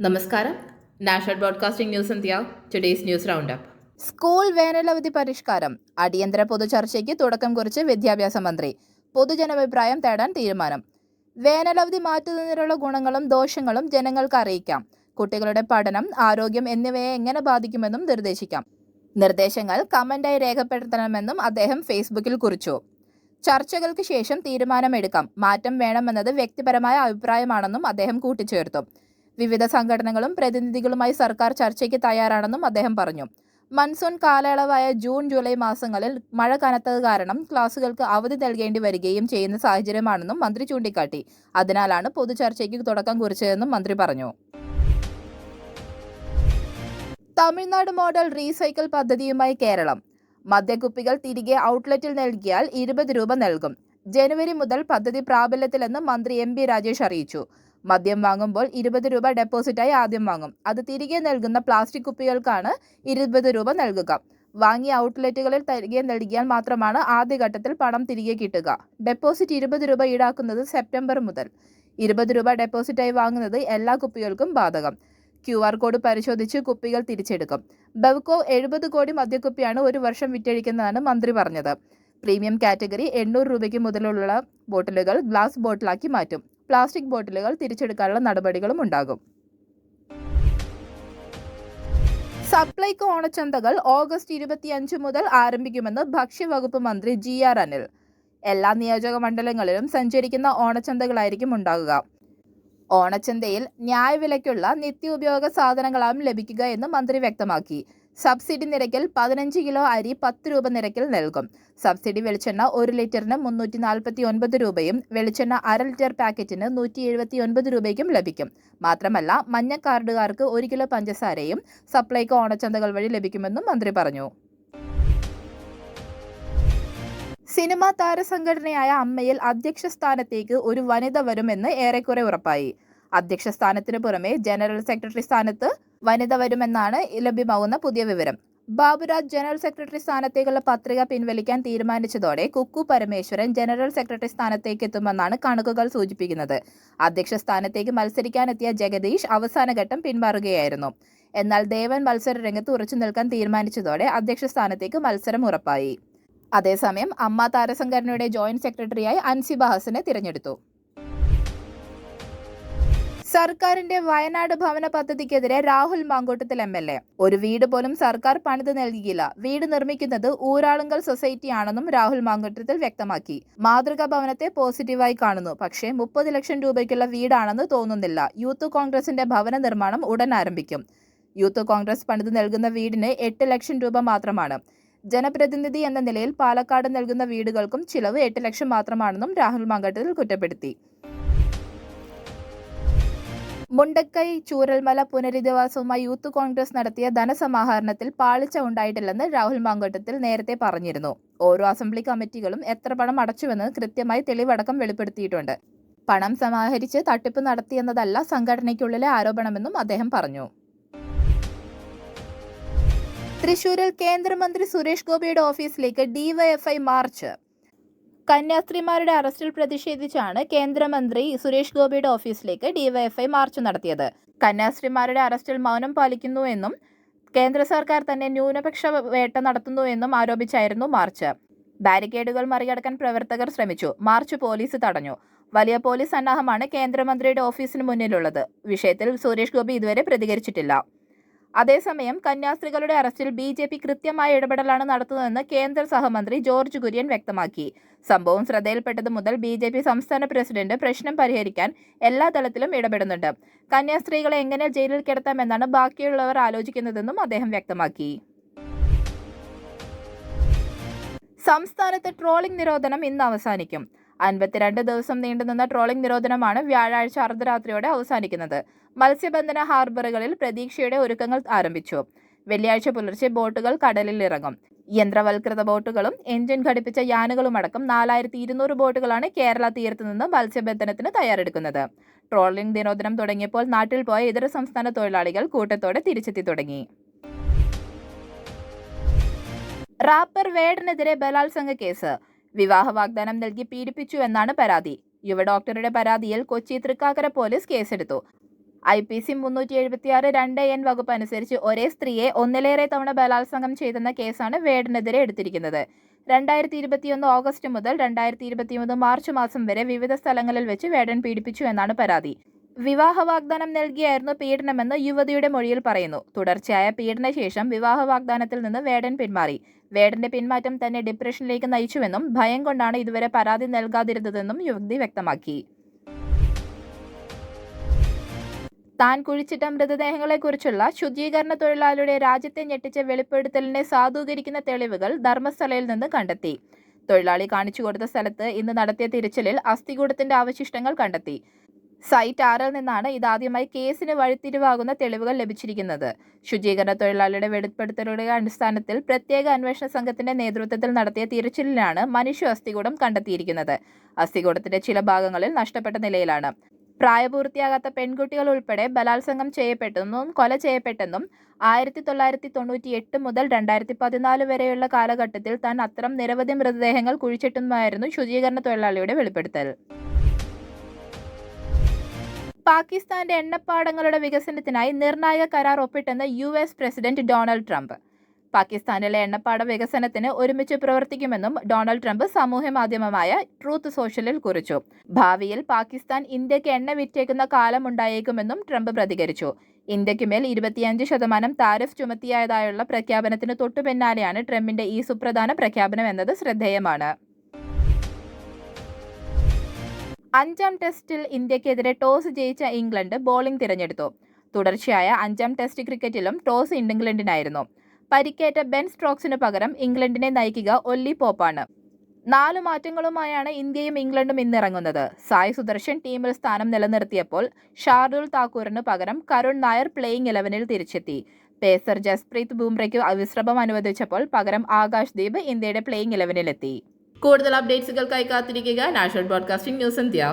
നമസ്കാരം. National broadcasting news India today's news round up. School വേനലവധി പരിഷ്കാരം അടിയന്തര പൊതുചർച്ചയ്ക്ക് തുടക്കം കുറിച്ച് വിദ്യാഭ്യാസ മന്ത്രി. പൊതുജനാഭിപ്രായം തേടാൻ തീരുമാനം. വേനലവധി മാറ്റുന്നതിനുള്ള ഗുണങ്ങളും ദോഷങ്ങളും ജനങ്ങൾക്ക് അറിയിക്കാം. കുട്ടികളുടെ പഠനം, ആരോഗ്യം എന്നിവയെ എങ്ങനെ ബാധിക്കുമെന്നും നിർദ്ദേശിക്കാം. നിർദ്ദേശങ്ങൾ കമന്റായി രേഖപ്പെടുത്തണമെന്നും അദ്ദേഹം ഫേസ്ബുക്കിൽ കുറിച്ചു. ചർച്ചകൾക്ക് ശേഷം തീരുമാനമെടുക്കാം. മാറ്റം വേണമെന്നത് വ്യക്തിപരമായ അഭിപ്രായമാണെന്നും അദ്ദേഹം കൂട്ടിച്ചേർത്തു. വിവിധ സംഘടനകളും പ്രതിനിധികളുമായി സർക്കാർ ചർച്ചയ്ക്ക് തയ്യാറാണെന്നും അദ്ദേഹം പറഞ്ഞു. മൺസൂൺ കാലയളവായ ജൂൺ ജൂലൈ മാസങ്ങളിൽ മഴ കനത്തത് കാരണം ക്ലാസുകൾക്ക് അവധി നൽകേണ്ടി വരികയും ചെയ്യുന്ന സാഹചര്യമാണെന്നും മന്ത്രി ചൂണ്ടിക്കാട്ടി. അതിനാലാണ് പൊതുചർച്ചയ്ക്ക് തുടക്കം കുറിച്ചതെന്നും മന്ത്രി പറഞ്ഞു. തമിഴ്നാട് മോഡൽ റീസൈക്കിൾ പദ്ധതിയുമായി കേരളം. മദ്യക്കുപ്പികൾ തിരികെ ഔട്ട്ലെറ്റിൽ നൽകിയാൽ 20 രൂപ നൽകും. ജനുവരി മുതൽ പദ്ധതി പ്രാബല്യത്തിലെന്ന് മന്ത്രി MP രാജേഷ് അറിയിച്ചു. മദ്യം വാങ്ങുമ്പോൾ 20 രൂപ ഡെപ്പോസിറ്റായി ആദ്യം വാങ്ങും. അത് തിരികെ നൽകുന്ന പ്ലാസ്റ്റിക് കുപ്പികൾക്കാണ് 20 രൂപ നൽകുക. വാങ്ങിയ ഔട്ട്ലെറ്റുകളിൽ തിരികെ നൽകിയാൽ മാത്രമാണ് ആദ്യഘട്ടത്തിൽ പണം തിരികെ കിട്ടുക. ഡെപ്പോസിറ്റ് 20 രൂപ ഈടാക്കുന്നത് സെപ്റ്റംബർ മുതൽ. 20 രൂപ ഡെപ്പോസിറ്റായി വാങ്ങുന്നത് എല്ലാ കുപ്പികൾക്കും ബാധകം. QR കോഡ് പരിശോധിച്ച് കുപ്പികൾ തിരിച്ചെടുക്കും. ബെവ്കോ 70 കോടി മദ്യക്കുപ്പിയാണ് ഒരു വർഷം വിറ്റഴിക്കുന്നതാണ് മന്ത്രി പറഞ്ഞത്. പ്രീമിയം കാറ്റഗറി 800 രൂപയ്ക്ക് മുതലുള്ള ബോട്ടിലുകൾ ഗ്ലാസ് ബോട്ടിലാക്കി മാറ്റും. പ്ലാസ്റ്റിക് ബോട്ടിലുകൾ തിരിച്ചെടുക്കാനുള്ള നടപടികളും ഉണ്ടാകും. സപ്ലൈകോ ഓണച്ചന്തകൾ ഓഗസ്റ്റ് 25 മുതൽ ആരംഭിക്കുമെന്ന് ഭക്ഷ്യവകുപ്പ് മന്ത്രി GR അനിൽ. എല്ലാ നിയോജക മണ്ഡലങ്ങളിലും സഞ്ചരിക്കുന്ന ഓണച്ചന്തകളായിരിക്കും ഉണ്ടാകുക. ഓണച്ചന്തയിൽ ന്യായവിലയ്ക്കുള്ള നിത്യോപയോഗ സാധനങ്ങളാവും ലഭിക്കുക എന്ന് മന്ത്രി വ്യക്തമാക്കി. സബ്സിഡി നിരക്കിൽ 15 കിലോ അരി 10 രൂപ നിരക്കിൽ നൽകും. സബ്സിഡി വെളിച്ചെണ്ണ 1 ലിറ്ററിന് 349 രൂപയും വെളിച്ചെണ്ണ 1/2 ലിറ്റർ പാക്കറ്റിന് 179 രൂപയ്ക്കും ലഭിക്കും. മാത്രമല്ല, മഞ്ഞ കാർഡുകാർക്ക് 1 കിലോ പഞ്ചസാരയും സപ്ലൈകോ ഓണച്ചന്തകൾ വഴി ലഭിക്കുമെന്നും മന്ത്രി പറഞ്ഞു. സിനിമാ താരസംഘടനയായ അമ്മയിൽ അധ്യക്ഷ സ്ഥാനത്തേക്ക് ഒരു വനിത വരുമെന്ന് ഏറെക്കുറെ ഉറപ്പായി. അധ്യക്ഷ സ്ഥാനത്തിന് പുറമെ ജനറൽ സെക്രട്ടറി സ്ഥാനത്ത് വനിത വരുമെന്നാണ് ലഭ്യമാകുന്ന പുതിയ വിവരം. ബാബുരാജ് ജനറൽ സെക്രട്ടറി സ്ഥാനത്തേക്കുള്ള പത്രിക പിൻവലിക്കാൻ തീരുമാനിച്ചതോടെ കുക്കു പരമേശ്വരൻ ജനറൽ സെക്രട്ടറി സ്ഥാനത്തേക്ക് എത്തുമെന്നാണ് കണക്കുകൾ സൂചിപ്പിക്കുന്നത്. അധ്യക്ഷ സ്ഥാനത്തേക്ക് മത്സരിക്കാനെത്തിയ ജഗദീഷ് അവസാനഘട്ടം പിന്മാറുകയായിരുന്നു. എന്നാൽ ദേവൻ മത്സര രംഗത്ത് ഉറച്ചു നിൽക്കാൻ തീരുമാനിച്ചതോടെ അധ്യക്ഷ സ്ഥാനത്തേക്ക് മത്സരം ഉറപ്പായി. അതേസമയം അമ്മ താരസംഘടനയുടെ ജോയിന്റ് സെക്രട്ടറിയായി അൻസിബ ഹസനെ തിരഞ്ഞെടുത്തു. സർക്കാരിന്റെ വയനാട് ഭവന പദ്ധതിക്കെതിരെ രാഹുൽ മാങ്കൂട്ടത്തിൽ MLA. ഒരു വീട് പോലും സർക്കാർ പണിത് നൽകിയില്ല. വീട് നിർമ്മിക്കുന്നത് ഊരാളുങ്കൽ സൊസൈറ്റിയാണെന്നും രാഹുൽ മാങ്കൂട്ടത്തിൽ വ്യക്തമാക്കി. മാതൃകാ ഭവനത്തെ പോസിറ്റീവായി കാണുന്നു. പക്ഷേ 30 ലക്ഷം രൂപയ്ക്കുള്ള വീടാണെന്ന് തോന്നുന്നില്ല. യൂത്ത് കോൺഗ്രസിന്റെ ഭവന നിർമ്മാണം ഉടൻ ആരംഭിക്കും. യൂത്ത് കോൺഗ്രസ് പണിത് നൽകുന്ന വീടിന് 8 ലക്ഷം രൂപ മാത്രമാണ്. ജനപ്രതിനിധി എന്ന നിലയിൽ പാലക്കാട് നൽകുന്ന വീടുകൾക്കും ചിലവ് 8 ലക്ഷം മാത്രമാണെന്നും രാഹുൽ മാങ്കൂട്ടത്തിൽ കുറ്റപ്പെടുത്തി. മുണ്ടക്കൈ ചൂരൽമല പുനരധിവാസവുമായി യൂത്ത് കോൺഗ്രസ് നടത്തിയ ധനസമാഹരണത്തിൽ പാളിച്ച ഉണ്ടായിട്ടില്ലെന്ന് രാഹുൽ മാങ്കൂട്ടത്തിൽ നേരത്തെ പറഞ്ഞിരുന്നു. ഓരോ അസംബ്ലി കമ്മിറ്റികളും എത്ര പണം അടച്ചുവെന്ന് കൃത്യമായി തെളിവടക്കം വെളിപ്പെടുത്തിയിട്ടുണ്ട്. പണം സമാഹരിച്ച് തട്ടിപ്പ് നടത്തിയെന്നതല്ല സംഘടനയ്ക്കുള്ളിലെ ആരോപണമെന്നും അദ്ദേഹം പറഞ്ഞു. തൃശൂരിൽ കേന്ദ്രമന്ത്രി സുരേഷ് ഗോപിയുടെ ഓഫീസിലേക്ക് DYFI മാർച്ച്. കന്യാസ്ത്രീമാരുടെ അറസ്റ്റിൽ പ്രതിഷേധിച്ചാണ് കേന്ദ്രമന്ത്രി സുരേഷ് ഗോപിയുടെ ഓഫീസിലേക്ക് DYFI മാർച്ച് നടത്തിയത്. കന്യാസ്ത്രീമാരുടെ അറസ്റ്റിൽ മൗനം പാലിക്കുന്നുവെന്നും കേന്ദ്ര സർക്കാർ തന്നെ ന്യൂനപക്ഷ വേട്ട നടത്തുന്നുവെന്നും ആരോപിച്ചായിരുന്നു മാർച്ച്. ബാരിക്കേഡുകൾ മറികടക്കാൻ പ്രവർത്തകർ ശ്രമിച്ചു. മാർച്ച് പോലീസ് തടഞ്ഞു. വലിയ പോലീസ് സന്നാഹമാണ് കേന്ദ്രമന്ത്രിയുടെ ഓഫീസിന് മുന്നിലുള്ളത്. വിഷയത്തിൽ സുരേഷ് ഗോപി ഇതുവരെ പ്രതികരിച്ചിട്ടില്ല. അതേസമയം കന്യാസ്ത്രീകളുടെ അറസ്റ്റിൽ BJP കൃത്യമായ ഇടപെടലാണ് നടത്തുന്നതെന്ന് കേന്ദ്ര സഹമന്ത്രി ജോർജ് കുര്യൻ വ്യക്തമാക്കി. സംഭവം ശ്രദ്ധയിൽപ്പെട്ടത് മുതൽ BJP സംസ്ഥാന പ്രസിഡന്റ് പ്രശ്നം പരിഹരിക്കാൻ എല്ലാ തലത്തിലും ഇടപെടുന്നുണ്ട്. കന്യാസ്ത്രീകളെ എങ്ങനെ ജയിലിൽ കിടത്താമെന്നാണ് ബാക്കിയുള്ളവർ ആലോചിക്കുന്നതെന്നും അദ്ദേഹം വ്യക്തമാക്കി. സംസ്ഥാനത്ത് ട്രോളിംഗ് നിരോധനം ഇന്ന് അവസാനിക്കും. 52 ദിവസം നീണ്ടുനിന്ന ട്രോളിംഗ് നിരോധനമാണ് വ്യാഴാഴ്ച അർദ്ധരാത്രിയോടെ അവസാനിക്കുന്നത്. മത്സ്യബന്ധന ഹാർബറുകളിൽ പ്രതീക്ഷയുടെ ഒരുക്കങ്ങൾ ആരംഭിച്ചു. വെള്ളിയാഴ്ച പുലർച്ചെ ബോട്ടുകൾ കടലിൽ ഇറങ്ങും. യന്ത്രവൽകൃത ബോട്ടുകളും എഞ്ചിൻ ഘടിപ്പിച്ച യാനുകളുമടക്കം 4200 ബോട്ടുകളാണ് കേരള തീരത്ത് നിന്ന് മത്സ്യബന്ധനത്തിന് തയ്യാറെടുക്കുന്നത്. ട്രോളിംഗ് നിരോധനം തുടങ്ങിയപ്പോൾ നാട്ടിൽ പോയ ഇതര സംസ്ഥാന തൊഴിലാളികൾ കൂട്ടത്തോടെ തിരിച്ചെത്തി തുടങ്ങി. റാപ്പർ വേടനെതിരെ ബലാത്സംഗ കേസ്. വിവാഹ വാഗ്ദാനം നൽകി പീഡിപ്പിച്ചു എന്നാണ് പരാതി. യുവ ഡോക്ടറുടെ പരാതിയിൽ കൊച്ചി തൃക്കാക്കര പോലീസ് കേസെടുത്തു. IPC 376(2)(n) വകുപ്പ് അനുസരിച്ച് ഒരേ സ്ത്രീയെ ഒന്നിലേറെ തവണ ബലാത്സംഗം ചെയ്തെന്ന കേസാണ് വേഡിനെതിരെ എടുത്തിരിക്കുന്നത്. 2021 ഓഗസ്റ്റ് മുതൽ 2023 മാർച്ച് മാസം വരെ വിവിധ സ്ഥലങ്ങളിൽ വെച്ച് വേടൻ പീഡിപ്പിച്ചു എന്നാണ് പരാതി. വിവാഹ വാഗ്ദാനം നൽകിയായിരുന്നു പീഡനമെന്ന് യുവതിയുടെ മൊഴിയിൽ പറയുന്നു. തുടർച്ചയായ പീഡനശേഷം വിവാഹ വാഗ്ദാനത്തിൽ നിന്ന് വേടൻ പിന്മാറി. വേടന്റെ പിന്മാറ്റം തന്നെ ഡിപ്രഷനിലേക്ക് നയിച്ചുവെന്നും ഭയം കൊണ്ടാണ് ഇതുവരെ പരാതി നൽകാതിരുന്നതെന്നും യുവതി വ്യക്തമാക്കി. താൻ കുഴിച്ചിട്ട മൃതദേഹങ്ങളെക്കുറിച്ചുള്ള ശുചീകരണ തൊഴിലാളിയുടെ രാജ്യത്തെ ഞെട്ടിച്ച വെളിപ്പെടുത്തലിനെ സാധൂകരിക്കുന്ന തെളിവുകൾ ധർമ്മസ്ഥലയിൽ നിന്ന് കണ്ടെത്തി. തൊഴിലാളി കാണിച്ചുകൊടുത്ത സ്ഥലത്ത് ഇന്ന് നടത്തിയ തിരച്ചിലിൽ അസ്ഥികൂടത്തിന്റെ അവശിഷ്ടങ്ങൾ കണ്ടെത്തി. സൈറ്റ് 6-ൽ നിന്നാണ് ഇതാദ്യമായി കേസിന് വഴിത്തിരിവാകുന്ന തെളിവുകൾ ലഭിച്ചിരിക്കുന്നത്. ശുചീകരണ തൊഴിലാളിയുടെ വെളിപ്പെടുത്തലുകളുടെ അടിസ്ഥാനത്തിൽ പ്രത്യേക അന്വേഷണ സംഘത്തിന്റെ നേതൃത്വത്തിൽ നടത്തിയ തിരച്ചിലിലാണ് മനുഷ്യ അസ്ഥികൂടം കണ്ടെത്തിയിരിക്കുന്നത്. അസ്ഥികൂടത്തിന്റെ ചില ഭാഗങ്ങളിൽ നഷ്ടപ്പെട്ട നിലയിലാണ്. പ്രായപൂർത്തിയാകാത്ത പെൺകുട്ടികൾ ഉൾപ്പെടെ ബലാത്സംഗം ചെയ്യപ്പെട്ടെന്നും കൊല ചെയ്യപ്പെട്ടെന്നും 1998 മുതൽ 2014 വരെയുള്ള കാലഘട്ടത്തിൽ താൻ അത്തരം നിരവധി മൃതദേഹങ്ങൾ കുഴിച്ചിട്ടെന്നുമായിരുന്നു ശുചീകരണ തൊഴിലാളിയുടെ വെളിപ്പെടുത്തൽ. പാകിസ്ഥാന്റെ എണ്ണപ്പാടങ്ങളുടെ വികസനത്തിനായി നിർണായക കരാർ ഒപ്പിട്ടെന്ന് US പ്രസിഡന്റ് ഡൊണാൾഡ് ട്രംപ്. പാകിസ്ഥാനിലെ എണ്ണപ്പാട വികസനത്തിന് ഒരുമിച്ച് പ്രവർത്തിക്കുമെന്നും ഡൊണാൾഡ് ട്രംപ് സാമൂഹ്യമാധ്യമമായ ട്രൂത്ത് സോഷ്യലിൽ കുറിച്ചു. ഭാവിയിൽ പാകിസ്ഥാൻ ഇന്ത്യക്ക് എണ്ണ വിറ്റേക്കുന്ന കാലമുണ്ടായേക്കുമെന്നും ട്രംപ് പ്രതികരിച്ചു. ഇന്ത്യക്കുമേൽ 25% താരിഫ് ചുമത്തിയതായുള്ള പ്രഖ്യാപനത്തിന് തൊട്ടുപിന്നാലെയാണ് ട്രംപിന്റെ ഈ സുപ്രധാന പ്രഖ്യാപനം എന്നത് ശ്രദ്ധേയമാണ്. 5-ാം ടെസ്റ്റിൽ ഇന്ത്യക്കെതിരെ ടോസ് ജയിച്ച ഇംഗ്ലണ്ട് ബോളിംഗ് തിരഞ്ഞെടുത്തു. തുടർച്ചയായ 5-ാം ടെസ്റ്റ് ക്രിക്കറ്റിലും ടോസ് ഇംഗ്ലണ്ടിനായിരുന്നു. പരിക്കേറ്റ ബെൻ സ്റ്റോക്സിനു പകരം ഇംഗ്ലണ്ടിനെ നയിക്കുക ഒല്ലി പോപ്പാണ്. 4 മാറ്റങ്ങളുമായാണ് ഇന്ത്യയും ഇംഗ്ലണ്ടും ഇന്നിറങ്ങുന്നത്. സായ് സുദർശൻ ടീമിൽ സ്ഥാനം നിലനിർത്തിയപ്പോൾ ഷാർദുൽ താക്കൂറിന് പകരം കരുൺ നായർ പ്ലേയിങ് 11-ൽ തിരിച്ചെത്തി. പേസർ ജസ്പ്രീത് ബുംറയ്ക്ക് വിശ്രമം അനുവദിച്ചപ്പോൾ പകരം ആകാശ് ദീപ് ഇന്ത്യയുടെ പ്ലേയിങ് 11-ലെത്തി. കൂടുതൽ അപ്ഡേറ്റ്സുകൾക്കായി കാത്തിരിക്കുക നാഷണൽ ബ്രോഡ്കാസ്റ്റിംഗ് ന്യൂസ് ഇന്ത്യ.